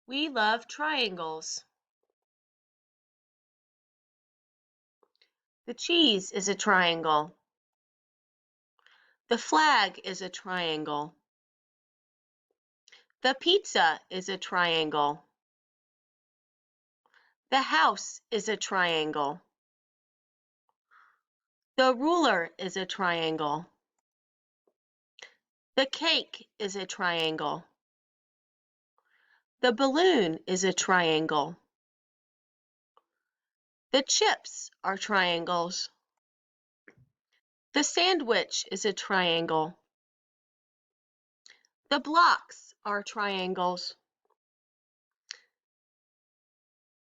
We love triangles. The cheese is a triangle. The flag is a triangle. The pizza is a triangle. The house is a triangle. The ruler is a triangle. The cake is a triangle. The balloon is a triangle. The chips are triangles. The sandwich is a triangle. The blocks are triangles.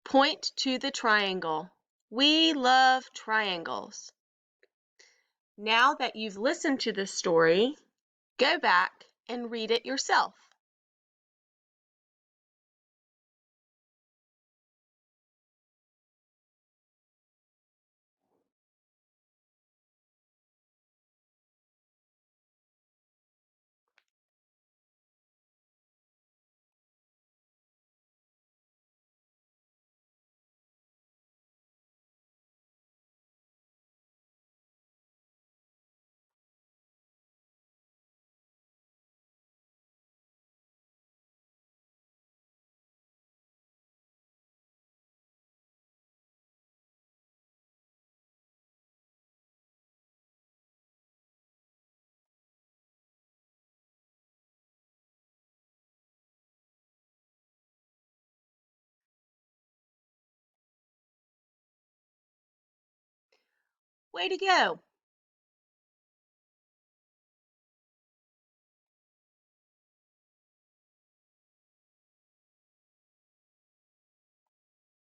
Point to the triangle. We love triangles. Now that you've listened to the story, go back and read it yourself. Way to go!